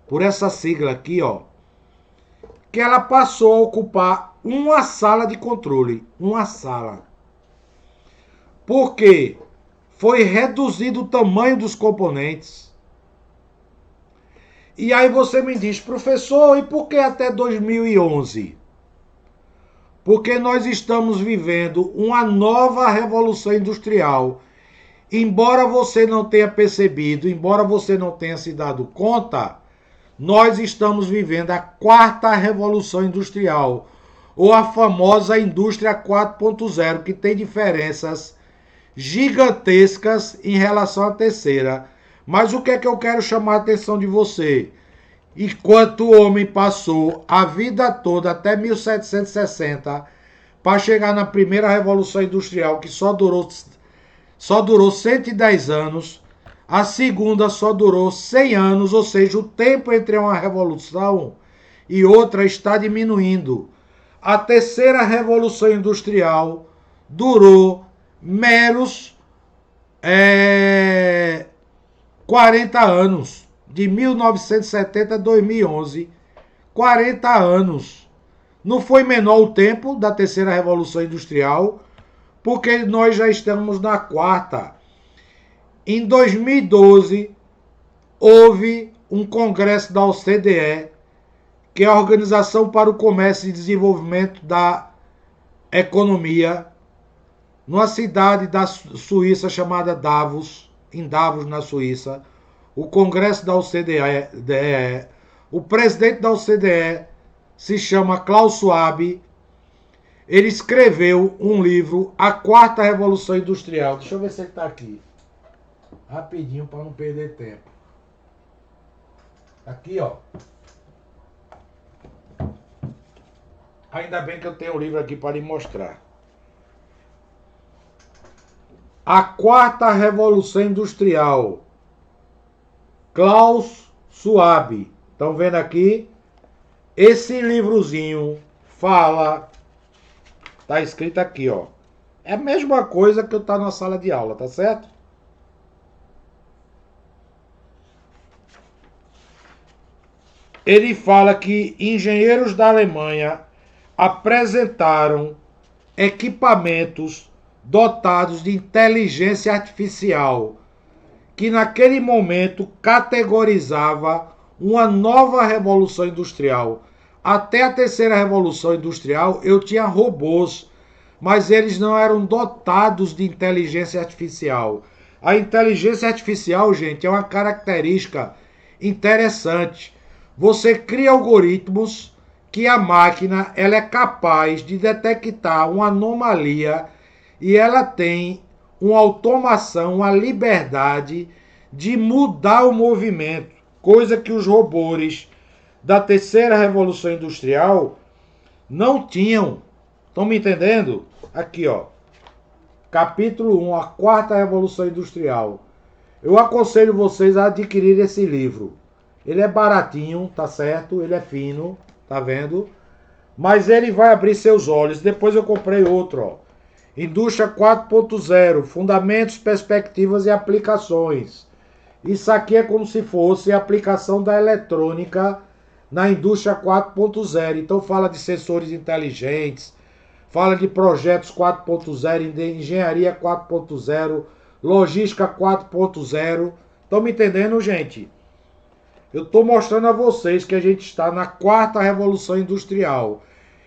por essa sigla aqui, ó, que ela passou a ocupar uma sala de controle, uma sala. Por quê? Foi reduzido o tamanho dos componentes. E aí você me diz, professor, e por que até 2011? Porque nós estamos vivendo uma nova revolução industrial. Embora você não tenha percebido, embora você não tenha se dado conta, nós estamos vivendo a 4ª revolução industrial, ou a famosa indústria 4.0, que tem diferenças gigantescas em relação à terceira. Mas o que é que eu quero chamar a atenção de você? Enquanto o homem passou a vida toda até 1760 para chegar na primeira revolução industrial, que só durou 110 anos, a segunda só durou 100 anos, ou seja, o tempo entre uma revolução e outra está diminuindo. A terceira revolução industrial durou meros 40 anos, de 1970 a 2011, 40 anos. Não foi menor o tempo da terceira revolução industrial, porque nós já estamos na 4ª. Em 2012, houve um congresso da OCDE, que é a Organização para o Comércio e Desenvolvimento da Economia, numa cidade da Suíça chamada Davos, em Davos, na Suíça. O congresso da OCDE, o presidente da OCDE se chama Klaus Schwab. Ele escreveu um livro, A 4ª Revolução Industrial. Deixa eu ver se ele está aqui. Rapidinho, para não perder tempo. Aqui, ó. Ainda bem que eu tenho o livro aqui para lhe mostrar. A 4ª Revolução Industrial. Klaus Schwab. Estão vendo aqui? Esse livrozinho fala... Tá escrito aqui, ó. É a mesma coisa que eu tá na sala de aula, tá certo? Ele fala que engenheiros da Alemanha apresentaram equipamentos dotados de inteligência artificial, que naquele momento categorizava uma nova revolução industrial. Até a terceira revolução industrial eu tinha robôs, mas eles não eram dotados de inteligência artificial. A inteligência artificial, gente, é uma característica interessante. Você cria algoritmos que a máquina ela é capaz de detectar uma anomalia e ela tem uma automação, uma liberdade de mudar o movimento, coisa que os robôs da terceira revolução industrial não tinham. Estão me entendendo? Aqui, ó. Capítulo 1, a 4ª revolução industrial. Eu aconselho vocês a adquirir esse livro. Ele é baratinho, tá certo? Ele é fino, tá vendo? Mas ele vai abrir seus olhos. Depois eu comprei outro, ó. Indústria 4.0, Fundamentos, Perspectivas e Aplicações. Isso aqui é como se fosse a aplicação da eletrônica na indústria 4.0. Então fala de sensores inteligentes, fala de projetos 4.0, de engenharia 4.0, logística 4.0. Estão me entendendo, gente? Eu estou mostrando a vocês que a gente está na 4ª revolução industrial.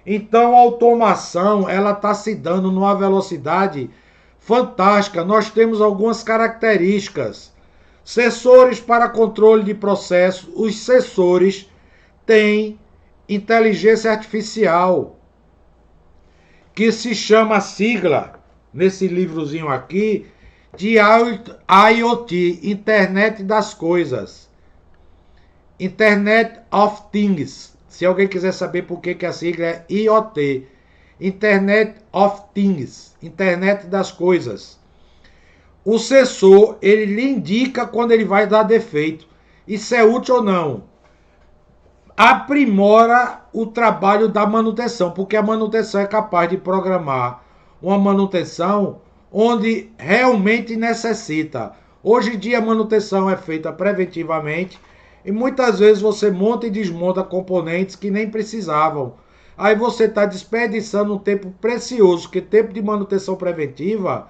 Então a automação ela está se dando numa velocidade fantástica. Nós temos algumas características. Sensores para controle de processos. Os sensores têm inteligência artificial, que se chama a sigla, nesse livrozinho aqui, de IoT, Internet das Coisas. Internet of Things. Se alguém quiser saber por que a sigla é IoT, Internet of Things, Internet das Coisas. O sensor, ele lhe indica quando ele vai dar defeito. Isso é útil ou não? Aprimora o trabalho da manutenção, porque a manutenção é capaz de programar uma manutenção onde realmente necessita. Hoje em dia a manutenção é feita preventivamente e muitas vezes você monta e desmonta componentes que nem precisavam. Aí você está desperdiçando um tempo precioso, porque tempo de manutenção preventiva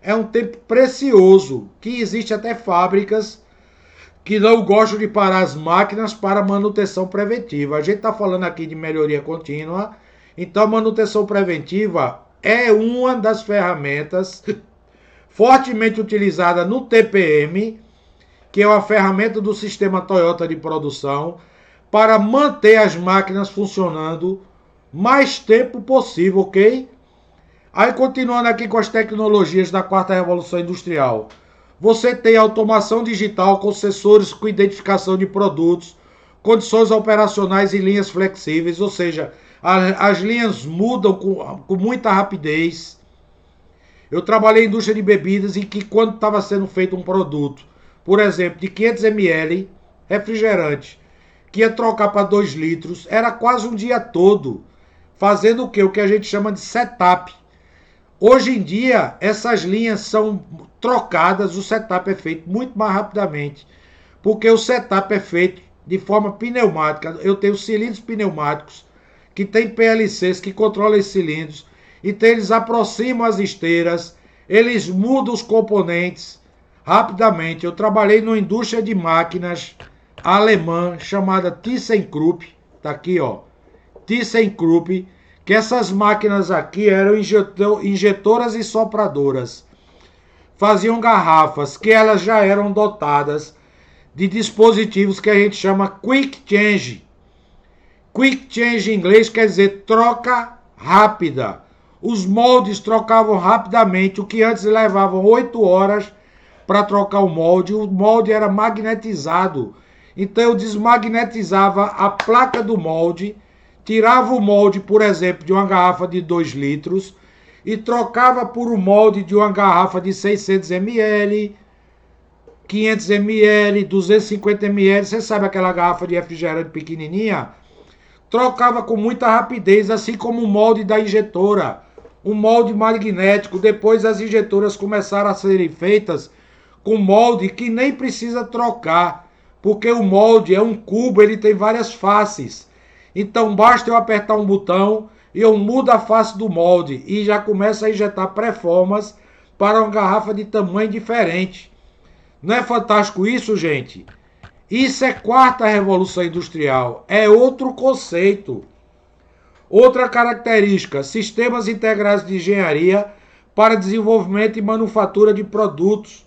é um tempo precioso, que existe até fábricas que não gostam de parar as máquinas para manutenção preventiva. A gente está falando aqui de melhoria contínua, então a manutenção preventiva é uma das ferramentas fortemente utilizada no TPM, que é uma ferramenta do sistema Toyota de produção, para manter as máquinas funcionando mais tempo possível, ok? Aí continuando aqui com as tecnologias da quarta revolução industrial. Você tem automação digital com sensores com identificação de produtos, condições operacionais e linhas flexíveis, ou seja, as linhas mudam com muita rapidez. Eu trabalhei em indústria de bebidas em que quando estava sendo feito um produto, por exemplo, de 500 ml, refrigerante, que ia trocar para 2 litros, era quase um dia todo, fazendo o quê? O que a gente chama de setup. Hoje em dia, essas linhas são trocadas, o setup é feito muito mais rapidamente, porque o setup é feito de forma pneumática. Eu tenho cilindros pneumáticos, que tem PLCs que controlam esses cilindros, então eles aproximam as esteiras, eles mudam os componentes rapidamente. Eu trabalhei numa indústria de máquinas alemã chamada ThyssenKrupp, tá aqui ó, ThyssenKrupp, que essas máquinas aqui eram injetoras e sopradoras. Faziam garrafas que elas já eram dotadas de dispositivos que a gente chama Quick Change. Quick Change em inglês quer dizer troca rápida. Os moldes trocavam rapidamente, o que antes levavam 8 horas para trocar o molde era magnetizado. Então eu desmagnetizava a placa do molde, tirava o molde, por exemplo, de uma garrafa de 2 litros e trocava por um molde de uma garrafa de 600 ml, 500 ml, 250 ml. Você sabe aquela garrafa de refrigerante pequenininha? Trocava com muita rapidez, assim como o molde da injetora. Um molde magnético. Depois as injetoras começaram a serem feitas com molde que nem precisa trocar, porque o molde é um cubo, ele tem várias faces. Então basta eu apertar um botão e eu mudo a face do molde e já começa a injetar pré-formas para uma garrafa de tamanho diferente. Não é fantástico isso, gente? Isso é quarta revolução industrial, é outro conceito. Outra característica, sistemas integrados de engenharia para desenvolvimento e manufatura de produtos.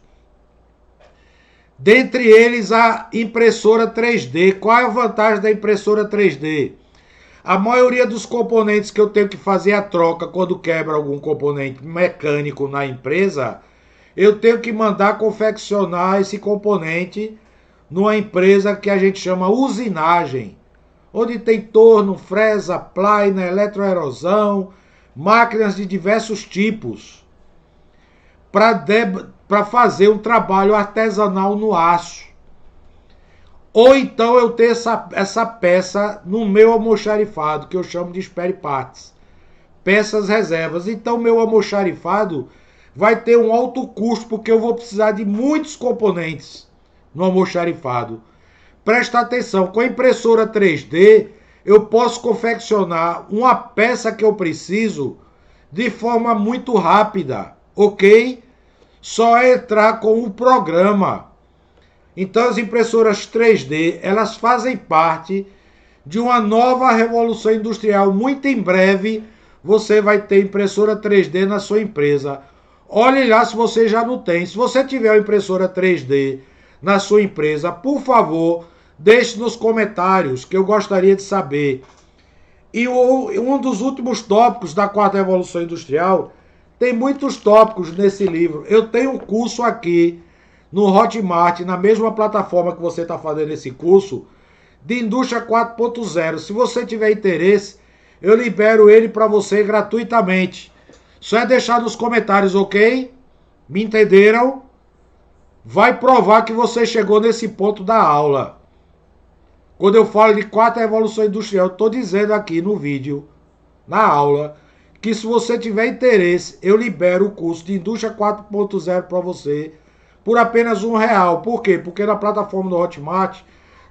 Dentre eles a impressora 3D. Qual é a vantagem da impressora 3D? A maioria dos componentes que eu tenho que fazer a troca quando quebra algum componente mecânico na empresa, eu tenho que mandar confeccionar esse componente numa empresa que a gente chama usinagem, onde tem torno, fresa, plaina, eletroerosão, máquinas de diversos tipos, para fazer um trabalho artesanal no aço. Ou então eu ter essa peça no meu almoxarifado, que eu chamo de spare parts, peças reservas. Então meu almoxarifado vai ter um alto custo, porque eu vou precisar de muitos componentes no almoxarifado. Presta atenção, com a impressora 3D, eu posso confeccionar uma peça que eu preciso de forma muito rápida, ok? Só é entrar com o programa. Então as impressoras 3D, elas fazem parte de uma nova revolução industrial. Muito em breve você vai ter impressora 3D na sua empresa. Olhe lá se você já não tem. Se você tiver uma impressora 3D na sua empresa, por favor, deixe nos comentários que eu gostaria de saber. E um dos últimos tópicos da quarta revolução industrial, tem muitos tópicos nesse livro. Eu tenho um curso aqui no Hotmart, na mesma plataforma que você está fazendo esse curso, de Indústria 4.0. Se você tiver interesse, eu libero ele para você gratuitamente. Só é deixar nos comentários, ok? Me entenderam? Vai provar que você chegou nesse ponto da aula. Quando eu falo de quarta revolução industrial, eu estou dizendo aqui no vídeo, na aula, que se você tiver interesse, eu libero o curso de Indústria 4.0 para você por apenas R$1. Por quê? Porque na plataforma do Hotmart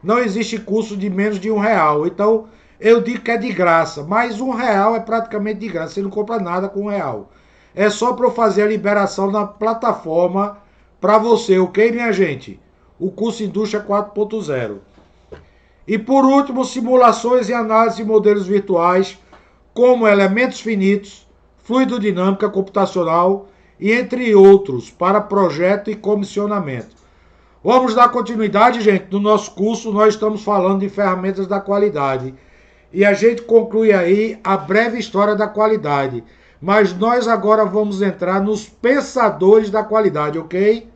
não existe curso de menos de R$1. Então, eu digo que é de graça, mas R$1 é praticamente de graça. Você não compra nada com R$1. É só para eu fazer a liberação na plataforma para você, ok, minha gente? O curso Indústria 4.0. E por último, simulações e análise de modelos virtuais, como elementos finitos, fluidodinâmica computacional e entre outros, para projeto e comissionamento. Vamos dar continuidade, gente. No nosso curso, nós estamos falando de ferramentas da qualidade. E a gente conclui aí a breve história da qualidade. Mas nós agora vamos entrar nos pensadores da qualidade, ok?